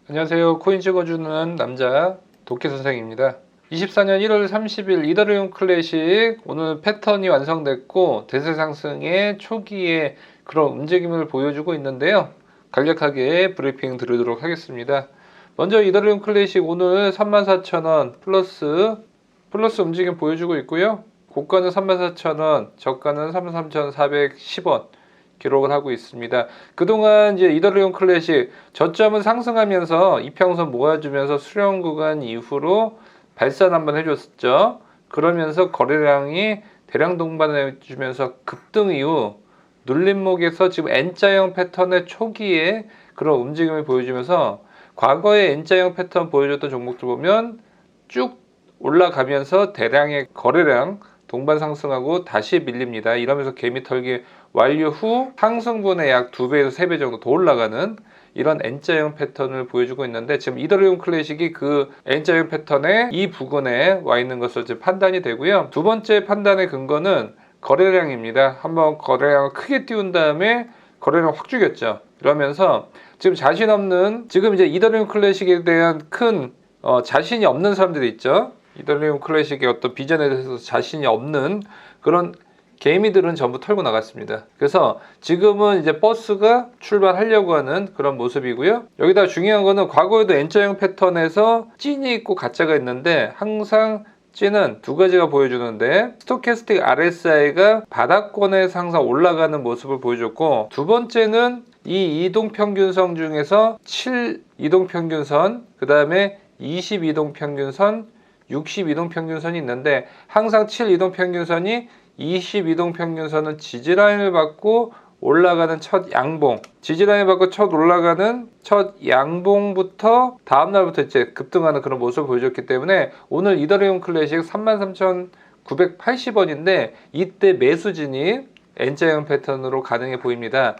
안녕하세요. 코인 찍어주는 남자 도끼 선생입니다. 24년 1월 30일 이더리움 클래식 오늘 패턴이 완성됐고 대세 상승의 초기에 그런 움직임을 보여주고 있는데요. 간략하게 브리핑 드리도록 하겠습니다. 먼저 이더리움 클래식 오늘 34,000원 플러스 움직임 보여주고 있고요. 고가는 34,000원, 저가는 33,410원 기록을 하고 있습니다. 그동안 이제 이더리움 클래식 저점은 상승하면서 이평선 모아주면서 수렴 구간 이후로 발산 한번 해줬었죠. 그러면서 거래량이 대량 동반해주면서 급등 이후 눌림목에서 지금 N자형 패턴의 초기에 그런 움직임을 보여주면서 과거에 N자형 패턴 보여줬던 종목들 보면 쭉 올라가면서 대량의 거래량 동반 상승하고 다시 밀립니다. 이러면서 개미 털기 완료 후 상승분의 약 2배에서 3배 정도 더 올라가는 이런 N자형 패턴을 보여주고 있는데 지금 이더리움 클래식이 그 N자형 패턴의 이 부근에 와 있는 것으로 이제 판단이 되고요. 두 번째 판단의 근거는 거래량입니다. 한번 거래량을 크게 띄운 다음에 거래량 확 죽였죠. 그러면서 지금 자신 없는 지금 이제 이더리움 클래식에 대한 큰 자신이 없는 사람들이 있죠. 이더리움 클래식의 어떤 비전에 대해서 자신이 없는 그런 개미들은 전부 털고 나갔습니다. 그래서 지금은 이제 버스가 출발하려고 하는 그런 모습이고요. 여기다 중요한 거는 과거에도 N자형 패턴에서 찐이 있고 가짜가 있는데 항상 찐은 두 가지가 보여주는데 스토캐스틱 RSI가 바닥권에서 항상 올라가는 모습을 보여줬고 두 번째는 이 이동평균선 중에서 7 이동평균선 그 다음에 20 이동평균선 60 이동평균선이 있는데 항상 7 이동평균선이 20 이동평균선은 지지라인을 받고 올라가는 첫 양봉 지지라인을 받고 첫 올라가는 첫 양봉부터 다음날부터 이제 급등하는 그런 모습을 보여줬기 때문에 오늘 이더리움 클래식 33,980원인데 이때 매수 진입 N자형 패턴으로 가능해 보입니다.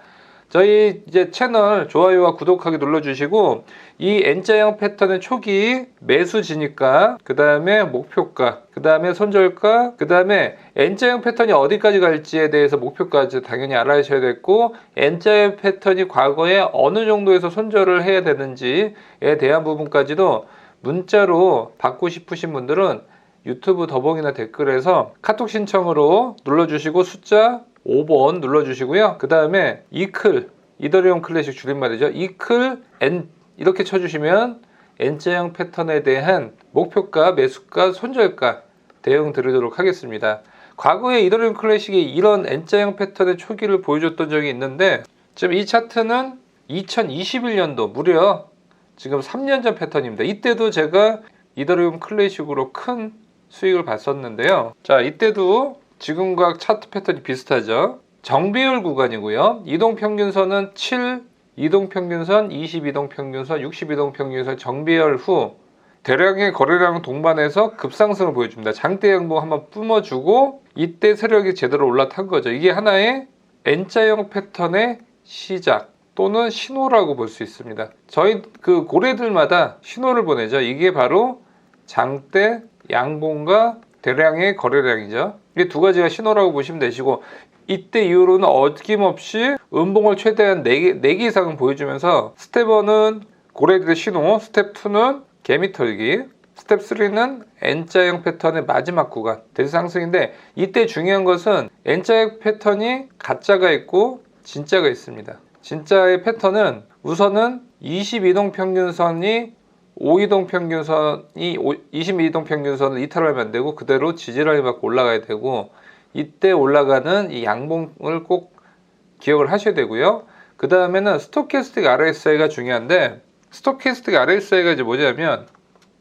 저희 이제 채널 좋아요와 구독하기 눌러주시고 이 N자형 패턴의 초기 매수 진입가, 그 다음에 목표가, 그 다음에 손절가, 그 다음에 N자형 패턴이 어디까지 갈지에 대해서 목표까지 당연히 알아야셔야 됐고 N자형 패턴이 과거에 어느 정도에서 손절을 해야 되는지에 대한 부분까지도 문자로 받고 싶으신 분들은 유튜브 더보기나 댓글에서 카톡 신청으로 눌러주시고 숫자 5번 눌러주시고요. 그 다음에 이클, 이더리움 클래식 줄임말이죠. 이클 N 이렇게 쳐주시면 N자형 패턴에 대한 목표가, 매수가, 손절가 대응 드리도록 하겠습니다. 과거에 이더리움 클래식이 이런 N자형 패턴의 초기를 보여줬던 적이 있는데 지금 이 차트는 2021년도 무려 지금 3년 전 패턴입니다. 이때도 제가 이더리움 클래식으로 큰 수익을 봤었는데요. 자, 이때도 지금과 차트 패턴이 비슷하죠. 정배열 구간이고요. 이동평균선은 7 이동평균선, 20 이동평균선, 60 이동평균선 정배열 후 대량의 거래량 동반해서 급상승을 보여줍니다. 장대 양봉 한번 뿜어주고 이때 세력이 제대로 올라탄 거죠. 이게 하나의 N자형 패턴의 시작 또는 신호라고 볼 수 있습니다. 저희 그 고래들마다 신호를 보내죠. 이게 바로 장대 양봉과 대량의 거래량이죠. 이게 두 가지가 신호라고 보시면 되시고 이때 이후로는 어김없이 음봉을 최대한 4개 이상은 보여주면서 스텝 1은 고래들의 신호, 스텝 2는 개미 털기, 스텝 3는 N자형 패턴의 마지막 구간 대세 상승인데 이때 중요한 것은 N자형 패턴이 가짜가 있고 진짜가 있습니다. 진짜의 패턴은 우선은 22동 평균선이 5이동 평균선이 22이동 평균선을 이탈하면 안 되고 그대로 지지라인 받고 올라가야 되고 이때 올라가는 이 양봉을 꼭 기억을 하셔야 되고요. 그 다음에는 스토캐스틱 RSI가 중요한데 스토캐스틱 RSI가 이제 뭐냐면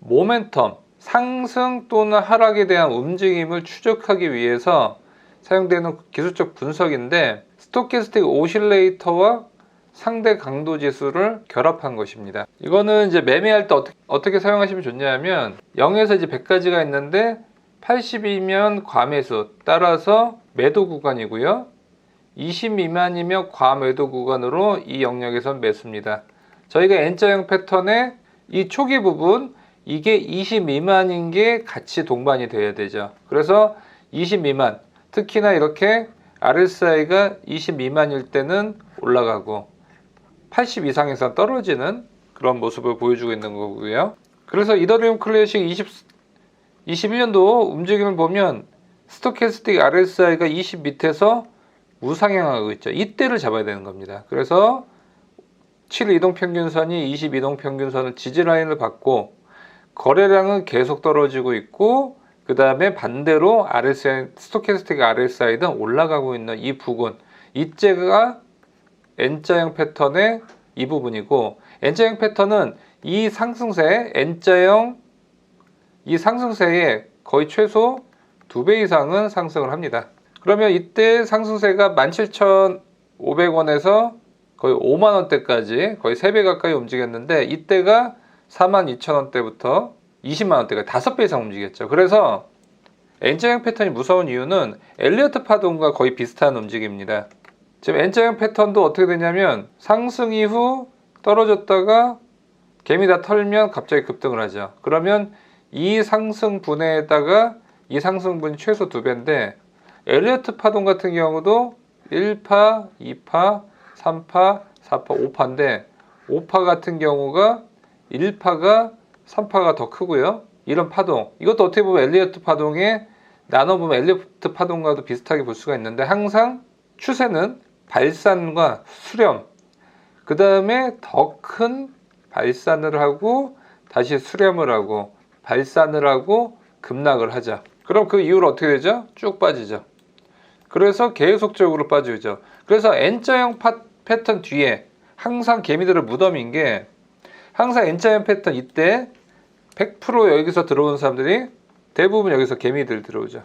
모멘텀 상승 또는 하락에 대한 움직임을 추적하기 위해서 사용되는 기술적 분석인데 스토캐스틱 오실레이터와 상대 강도 지수를 결합한 것입니다. 이거는 이제 매매할 때 어떻게 사용하시면 좋냐면 0에서 이제 100까지가 있는데 80이면 과매수 따라서 매도 구간이고요. 20 미만이면 과매도 구간으로 이 영역에선 매수입니다. 저희가 N자형 패턴의 이 초기 부분 이게 20 미만인 게 같이 동반이 돼야 되죠. 그래서 20 미만 특히나 이렇게 RSI가 20 미만일 때는 올라가고 80 이상에서 떨어지는 그런 모습을 보여주고 있는 거고요. 그래서 이더리움 클래식 21년도 움직임을 보면 스토캐스틱 RSI가 20 밑에서 우상향하고 있죠. 이때를 잡아야 되는 겁니다. 그래서 7 이동평균선이 20 이동평균선을 지지라인을 받고 거래량은 계속 떨어지고 있고 그 다음에 반대로 RSI, 스토캐스틱 RSI는 올라가고 있는 이 부분, 이때가 N자형 패턴의 이 부분이고, N자형 패턴은 이 상승세, N자형 이 상승세에 거의 최소 2배 이상은 상승을 합니다. 그러면 이때 상승세가 17,500원에서 거의 5만원대까지 거의 3배 가까이 움직였는데, 이때가 42,000원대부터 20만원대가 5배 이상 움직였죠. 그래서 N자형 패턴이 무서운 이유는 엘리어트 파동과 거의 비슷한 움직임입니다. 지금 N자형 패턴도 어떻게 되냐면 상승 이후 떨어졌다가 개미 다 털면 갑자기 급등을 하죠. 그러면 이 상승 분해에다가 이 상승분이 최소 2배인데, 엘리어트 파동 같은 경우도 1파, 2파, 3파, 4파, 5파인데 5파 같은 경우가 1파가 3파가 더 크고요. 이런 파동, 이것도 어떻게 보면 엘리어트 파동에 나눠보면 엘리어트 파동과도 비슷하게 볼 수가 있는데, 항상 추세는 발산과 수렴, 그 다음에 더 큰 발산을 하고 다시 수렴을 하고 발산을 하고 급락을 하죠. 그럼 그 이후로 어떻게 되죠? 쭉 빠지죠. 그래서 계속적으로 빠지죠. 그래서 N자형 패턴 뒤에 항상 개미들의 무덤인 게, 항상 N자형 패턴 이때 100% 여기서 들어오는 사람들이 대부분 여기서 개미들 들어오죠.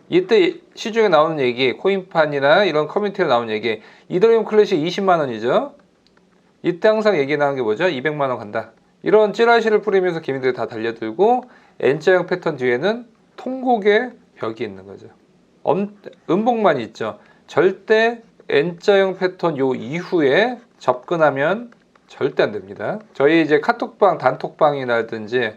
이때 시중에 나오는 얘기, 코인판이나 이런 커뮤니티에 나오는 얘기, 이더리움 클래식 20만원이죠. 이때 항상 얘기 나오는 게 뭐죠? 200만원 간다. 이런 찌라시를 뿌리면서 개미들이 다 달려들고, N자형 패턴 뒤에는 통곡의 벽이 있는 거죠. 음봉만 있죠. 절대 N자형 패턴 요 이후에 접근하면 절대 안 됩니다. 저희 이제 카톡방, 단톡방이라든지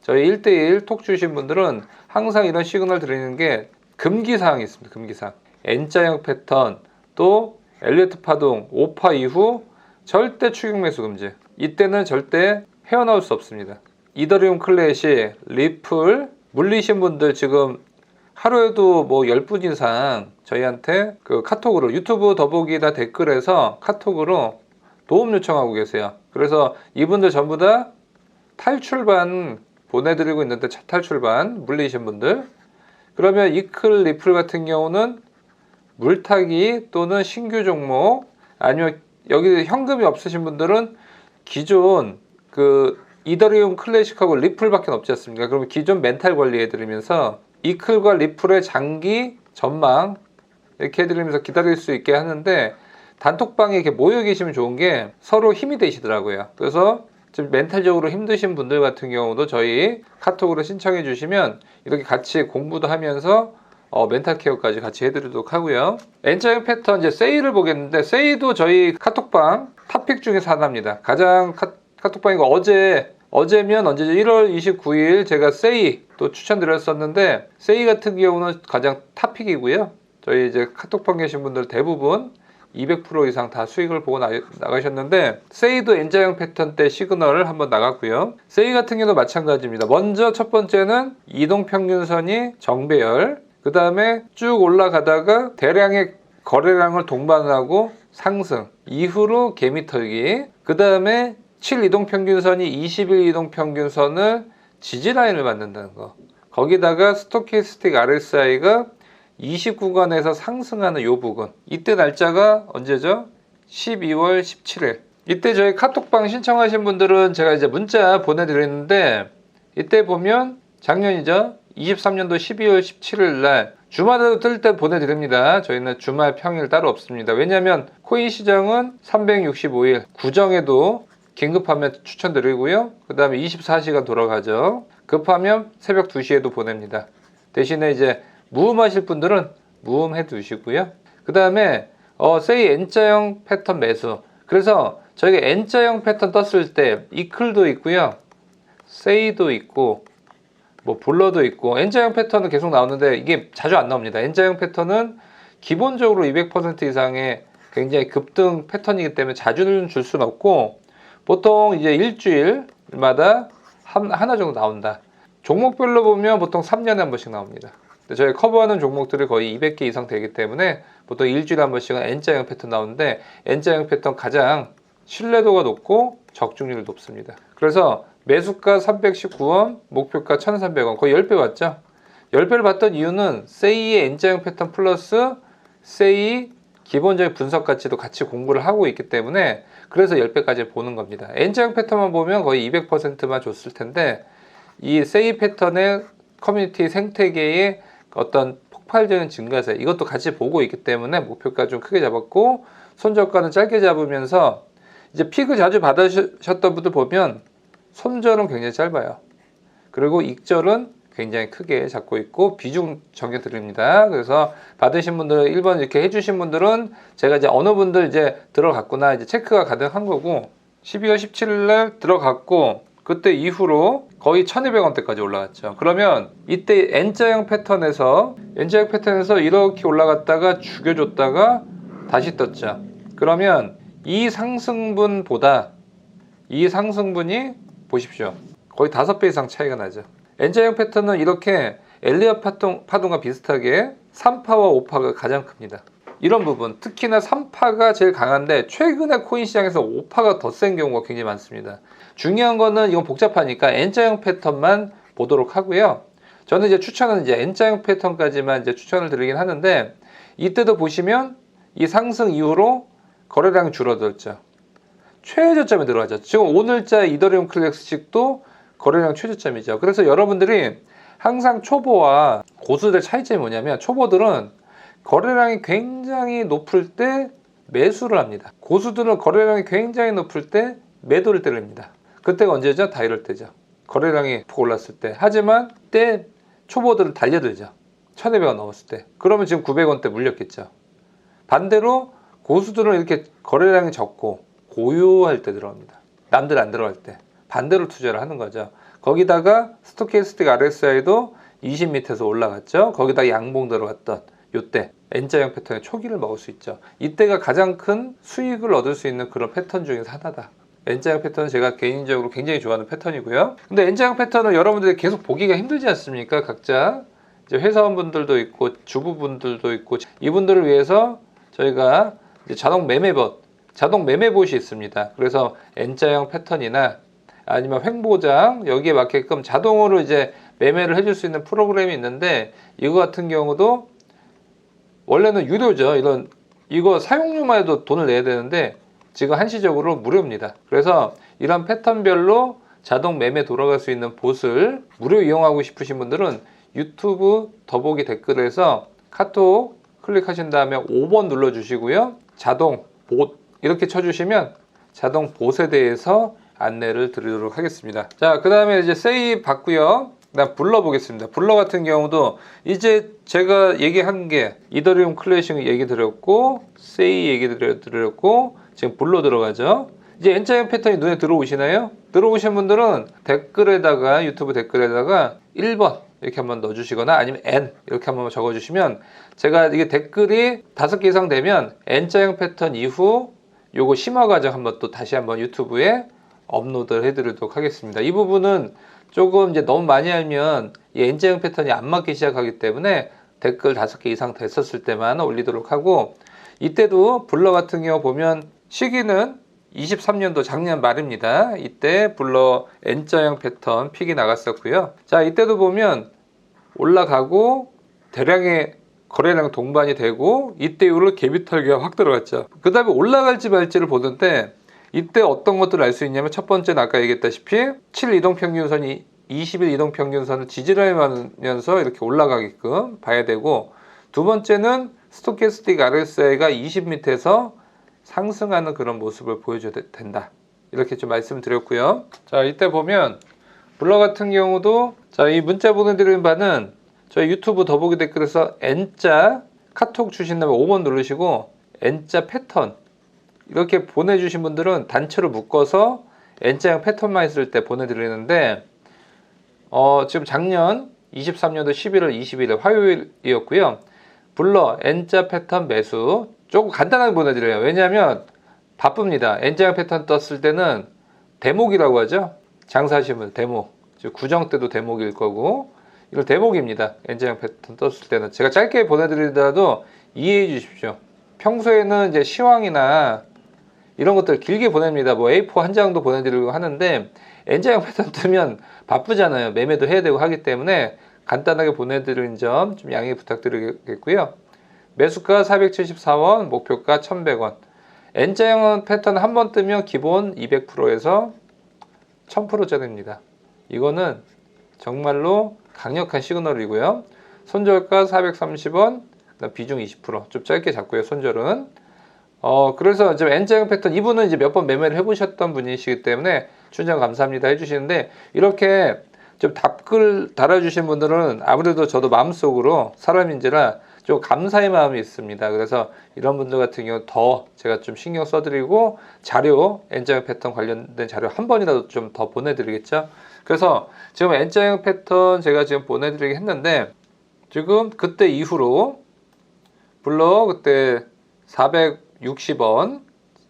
저희 1대1 톡 주신 분들은 항상 이런 시그널 드리는 게 금기사항이 있습니다. 금기사항. N자형 패턴, 또 엘리어트 파동, 5파 이후 절대 추격 매수 금지. 이때는 절대 헤어나올 수 없습니다. 이더리움 클래식, 리플 물리신 분들 지금 하루에도 뭐 10분 이상 저희한테 그 카톡으로, 유튜브 더보기다 댓글에서 카톡으로 도움 요청하고 계세요. 그래서 이분들 전부 다 탈출반 보내드리고 있는데, 탈출반 물리신 분들, 그러면 이클 리플 같은 경우는 물타기 또는 신규 종목, 아니면 여기 현금이 없으신 분들은 기존 그 이더리움 클래식하고 리플밖에 없지 않습니까? 그러면 기존 멘탈 관리해드리면서 이클과 리플의 장기 전망 이렇게 해드리면서 기다릴 수 있게 하는데, 단톡방에 이렇게 모여 계시면 좋은 게 서로 힘이 되시더라고요. 그래서 좀 멘탈적으로 힘드신 분들 같은 경우도 저희 카톡으로 신청해 주시면 이렇게 같이 공부도 하면서 멘탈 케어까지 같이 해드리도록 하고요. N자형 패턴 이제 세이를 보겠는데, 세이도 저희 카톡방 탑픽 중에서 하나입니다. 가장 카톡방이고, 어제면 언제죠? 1월 29일 제가 세이 또 추천드렸었는데, 세이 같은 경우는 가장 탑픽이고요. 저희 이제 카톡방 계신 분들 대부분 200% 이상 다 수익을 보고 나가셨는데, 세이도 N자형 패턴 때 시그널을 한번 나갔고요. 세이 같은 경우도 마찬가지입니다. 먼저 첫 번째는 이동평균선이 정배열, 그 다음에 쭉 올라가다가 대량의 거래량을 동반하고 상승, 이후로 개미 털기, 그 다음에 7 이동평균선이 21 이동평균선을 지지라인을 만든다는 거, 거기다가 스토캐스틱 RSI가 20구간에서 상승하는 요 부분, 이때 날짜가 언제죠? 12월 17일. 이때 저희 카톡방 신청하신 분들은 제가 이제 문자 보내드렸는데, 이때 보면 작년이죠? 23년도 12월 17일 날 주말에도 뜰 때 보내드립니다. 저희는 주말 평일 따로 없습니다. 왜냐하면 코인 시장은 365일 구정에도 긴급하면 추천드리고요. 그 다음에 24시간 돌아가죠. 급하면 새벽 2시에도 보냅니다. 대신에 이제 무음하실 분들은 무음해 두시고요. 그 다음에 세이 N자형 패턴 매수. 그래서 저희가 N자형 패턴 떴을 때 이클도 있고요, 세이도 있고, 뭐 볼러도 있고, N자형 패턴은 계속 나오는데 이게 자주 안 나옵니다. N자형 패턴은 기본적으로 200% 이상의 굉장히 급등 패턴이기 때문에 자주는 줄 수는 없고, 보통 이제 일주일마다 하나 정도 나온다. 종목별로 보면 보통 3년에 한 번씩 나옵니다. 근데 저희 커버하는 종목들이 거의 200개 이상 되기 때문에 보통 일주일에 한 번씩은 N자형 패턴 나오는데, N자형 패턴 가장 신뢰도가 높고 적중률이 높습니다. 그래서 매수가 319원, 목표가 1,300원, 거의 10배 봤죠? 10배를 봤던 이유는 세이의 N자형 패턴 플러스 세이 기본적인 분석 가치도 같이 공부를 하고 있기 때문에, 그래서 10배까지 보는 겁니다. N자형 패턴만 보면 거의 200%만 줬을 텐데, 이 세이 패턴의 커뮤니티 생태계의 어떤 폭발적인 증가세, 이것도 같이 보고 있기 때문에 목표가 좀 크게 잡았고, 손절가는 짧게 잡으면서 이제 피크 자주 받으셨던 분들 보면 손절은 굉장히 짧아요. 그리고 익절은 굉장히 크게 잡고 있고 비중 정해드립니다. 그래서 받으신 분들 1번 이렇게 해주신 분들은 제가 이제 어느 분들 이제 들어갔구나 이제 체크가 가능한 거고, 12월 17일 날 들어갔고 그때 이후로 거의 1,200원대까지 올라갔죠. 그러면 이때 N자형 패턴에서 이렇게 올라갔다가 죽여줬다가 다시 떴죠. 그러면 이 상승분보다 이 상승분이 보십시오, 거의 5배 이상 차이가 나죠. N자형 패턴은 이렇게 엘리엇 파동과 비슷하게 3파와 5파가 가장 큽니다. 이런 부분, 특히나 3파가 제일 강한데 최근에 코인 시장에서 5파가 더 센 경우가 굉장히 많습니다. 중요한 거는 이건 복잡하니까 N자형 패턴만 보도록 하고요. 저는 이제 추천은 이제 N자형 패턴까지만 이제 추천을 드리긴 하는데, 이때도 보시면 이 상승 이후로 거래량이 줄어들었죠. 최저점에 들어가죠. 지금 오늘자 이더리움 클래식도 거래량 최저점이죠. 그래서 여러분들이 항상 초보와 고수들 차이점이 뭐냐면, 초보들은 거래량이 굉장히 높을 때 매수를 합니다. 고수들은 거래량이 굉장히 높을 때 매도를 때립니다. 그때가 언제죠? 다 이럴 때죠. 거래량이 푹 올랐을 때. 하지만 때 초보들은 달려들죠. 1,200원 넘었을 때. 그러면 지금 900원대 물렸겠죠. 반대로 고수들은 이렇게 거래량이 적고 고요할 때 들어갑니다. 남들 안 들어갈 때. 반대로 투자를 하는 거죠. 거기다가 스토캐스틱 RSI도 20 밑에서 올라갔죠. 거기다가 양봉 들어갔던 요때 N자형 패턴의 초기를 먹을 수 있죠. 이때가 가장 큰 수익을 얻을 수 있는 그런 패턴 중에서 하나다. N자형 패턴은 제가 개인적으로 굉장히 좋아하는 패턴이고요. 근데 N자형 패턴은 여러분들이 계속 보기가 힘들지 않습니까? 각자 이제 회사원분들도 있고 주부분들도 있고, 이분들을 위해서 저희가 이제 자동 매매봇이 있습니다. 그래서 N자형 패턴이나 아니면 횡보장, 여기에 맞게끔 자동으로 이제 매매를 해줄 수 있는 프로그램이 있는데, 이거 같은 경우도 원래는 유료죠. 이거 사용료만 해도 돈을 내야 되는데 지금 한시적으로 무료입니다. 그래서 이런 패턴별로 자동 매매 돌아갈 수 있는 봇을 무료 이용하고 싶으신 분들은 유튜브 더보기 댓글에서 카톡 클릭하신 다음에 5번 눌러주시고요. 자동 봇 이렇게 쳐주시면 자동 봇에 대해서 안내를 드리도록 하겠습니다. 자, 그 다음에 이제 세이 봤고요. 그다음 불러 보겠습니다. 불러 같은 경우도 이제 제가 얘기한 게 이더리움 클래식 얘기 드렸고, 세이 얘기 드렸고, 지금 불러 들어가죠. 이제 N자형 패턴이 눈에 들어오시나요? 들어오신 분들은 댓글에다가, 유튜브 댓글에다가 1번 이렇게 한번 넣어주시거나 아니면 N 이렇게 한번 적어주시면, 제가 이게 댓글이 5개 이상 되면 N자형 패턴 이후 요거 심화 과정 한번 또 다시 한번 유튜브에 업로드를 해드리도록 하겠습니다. 이 부분은 조금 이제 너무 많이 알면 이 N자형 패턴이 안 맞기 시작하기 때문에 댓글 5개 이상 됐었을 때만 올리도록 하고, 이때도 불러 같은 경우 보면 시기는 23년도 작년 말입니다. 이때 불러 N자형 패턴 픽이 나갔었고요. 자, 이때도 보면 올라가고 대량의 거래량 동반이 되고, 이때 이후로 갭이 털기가 확 들어갔죠. 그 다음에 올라갈지 말지를 보는데, 이때 어떤 것들을 알 수 있냐면, 첫 번째는 아까 얘기했다시피 7 이동평균선이 20일 이동평균선을 지지를 하면서 이렇게 올라가게끔 봐야 되고, 두 번째는 스토캐스틱 RSI가 20m에서 상승하는 그런 모습을 보여줘야 된다. 이렇게 좀 말씀을 드렸고요. 자, 이때 보면 블러 같은 경우도, 자, 이 문자 보내드리는 바는 저희 유튜브 더보기 댓글에서 N자 카톡 주신 다음에 5번 누르시고 N자 패턴 이렇게 보내주신 분들은 단체로 묶어서 N자형 패턴만 있을 때 보내드리는데, 지금 작년 23년도 11월 20일 화요일이었고요. 불러 N자 패턴 매수 조금 간단하게 보내드려요. 왜냐하면 바쁩니다. N자형 패턴 떴을 때는 대목이라고 하죠. 장사시물 대목. 즉 구정 때도 대목일 거고 이걸 대목입니다. N자형 패턴 떴을 때는 제가 짧게 보내드리더라도 이해해 주십시오. 평소에는 이제 시황이나 이런 것들 길게 보냅니다. 뭐 A4 한 장도 보내드리고 하는데 N자형 패턴 뜨면 바쁘잖아요. 매매도 해야 되고 하기 때문에 간단하게 보내드리는 점 좀 양해 부탁드리겠고요. 매수가 474원, 목표가 1100원. N자형 패턴 한 번 뜨면 기본 200%에서 1000%짜리입니다. 이거는 정말로 강력한 시그널이고요. 손절가 430원, 비중 20%. 좀 짧게 잡고요, 손절은. 그래서 지금 N자형 패턴, 이분은 이제 몇 번 매매를 해보셨던 분이시기 때문에 추천 감사합니다 해주시는데, 이렇게 좀 답글 달아주신 분들은 아무래도 저도 마음속으로 사람인지라 좀 감사의 마음이 있습니다. 그래서 이런 분들 같은 경우 더 제가 좀 신경 써드리고 자료, N자형 패턴 관련된 자료 한 번이라도 좀 더 보내드리겠죠. 그래서 지금 N자형 패턴 제가 지금 보내드리긴 했는데, 지금 그때 이후로 물론 그때 460원,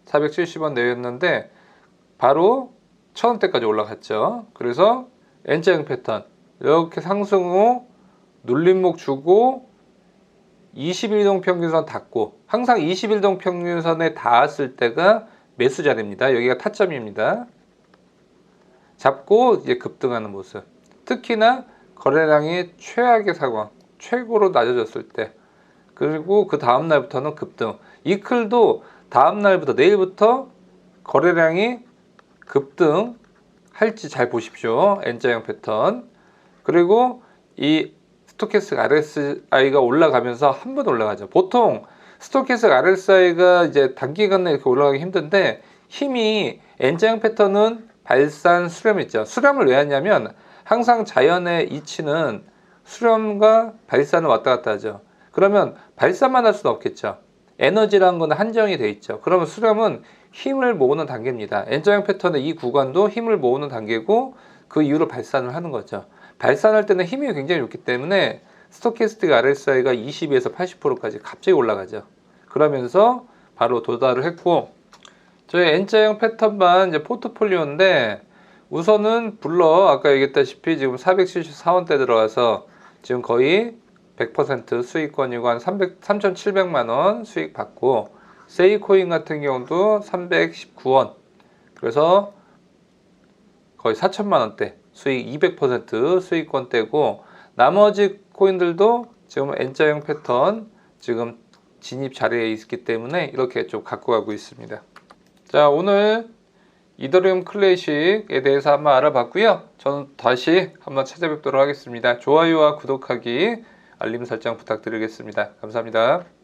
470원 내였는데 바로 1000원대까지 올라갔죠. 그래서 N자형 패턴 이렇게 상승 후 눌림목 주고 21동 평균선 닿고, 항상 21동 평균선에 닿았을 때가 매수 자리입니다. 여기가 타점입니다. 잡고 이제 급등하는 모습. 특히나 거래량이 최악의 상황, 최고로 낮아졌을 때, 그리고 그 다음 날부터는 급등. 이클도 다음 날부터, 내일부터 거래량이 급등 할지 잘 보십시오. N자형 패턴. 그리고 이 스토캐스틱 RSI가 올라가면서 한 번 올라가죠. 보통 스토캐스틱 RSI가 이제 단기간에 이렇게 올라가기 힘든데, 힘이 N자형 패턴은 발산 수렴 있죠. 수렴을 왜 하냐면 항상 자연의 이치는 수렴과 발산을 왔다 갔다 하죠. 그러면 발산만 할 수는 없겠죠. 에너지라는 건 한정이 돼 있죠. 그러면 수렴은 힘을 모으는 단계입니다. N자형 패턴의 이 구간도 힘을 모으는 단계고, 그 이후로 발산을 하는 거죠. 발산할 때는 힘이 굉장히 좋기 때문에 스토캐스틱 RSI가 20에서 80%까지 갑자기 올라가죠. 그러면서 바로 도달을 했고, 저희 N자형 패턴만 이제 포트폴리오인데, 우선은 아까 얘기했다시피 지금 474원대 들어가서 지금 거의 100% 수익권이고 한 3,700만원 수익 받고, 세이코인 같은 경우도 319원, 그래서 거의 4천만원대 수익 200% 수익권대고, 나머지 코인들도 지금 N자형 패턴 지금 진입 자리에 있기 때문에 이렇게 좀 갖고 가고 있습니다. 자, 오늘 이더리움 클래식에 대해서 한번 알아봤고요. 저는 다시 한번 찾아뵙도록 하겠습니다. 좋아요와 구독하기, 알림 설정 부탁드리겠습니다. 감사합니다.